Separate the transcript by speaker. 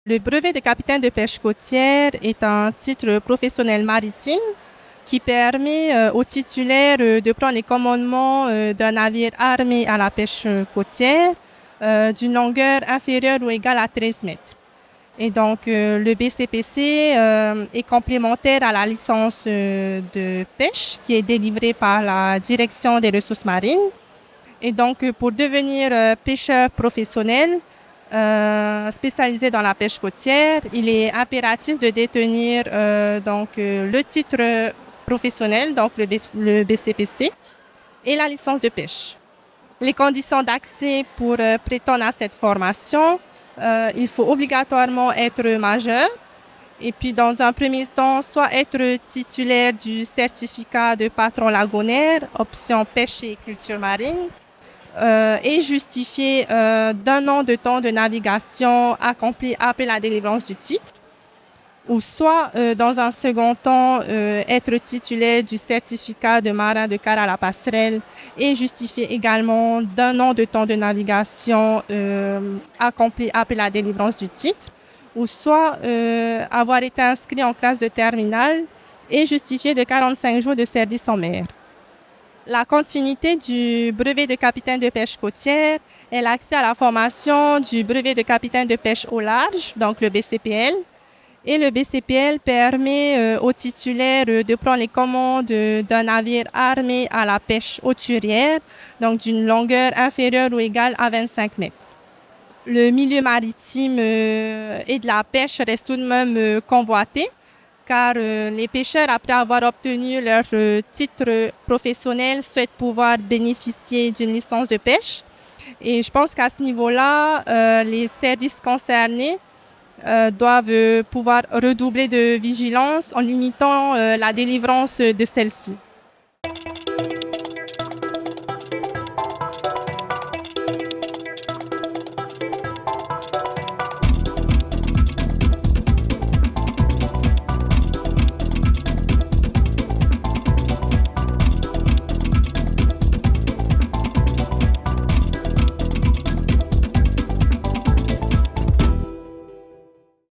Speaker 1: Le brevet de capitaine de pêche côtière est un titre professionnel maritime qui permet aux titulaires de prendre les commandements d'un navire armé à la pêche côtière d'une longueur inférieure ou égale à 13 mètres. Et donc, le BCPC est complémentaire à la licence de pêche qui est délivrée par la Direction des ressources marines. Et donc, pour devenir pêcheur professionnel, spécialisé dans la pêche côtière, il est impératif de détenir le titre professionnel, donc le BCPC, et la licence de pêche. Les conditions d'accès pour prétendre à cette formation, il faut obligatoirement être majeur et puis dans un premier temps, soit être titulaire du certificat de patron lagonaire, option pêche et culture marine, et justifier d'un an de temps de navigation accompli après la délivrance du titre, ou soit dans un second temps être titulaire du certificat de marin de quart à la passerelle et justifier également d'un an de temps de navigation accompli après la délivrance du titre, ou soit avoir été inscrit en classe de terminale et justifier de 45 jours de service en mer. La continuité du brevet de capitaine de pêche côtière est l'accès à la formation du brevet de capitaine de pêche au large, donc le BCPL. Et le BCPL permet aux titulaires de prendre les commandes d'un navire armé à la pêche hauturière, donc d'une longueur inférieure ou égale à 25 mètres. Le milieu maritime et de la pêche reste tout de même convoité, car les pêcheurs, après avoir obtenu leur titre professionnel, souhaitent pouvoir bénéficier d'une licence de pêche. Et je pense qu'à ce niveau-là, les services concernés doivent pouvoir redoubler de vigilance en limitant la délivrance de celle-ci.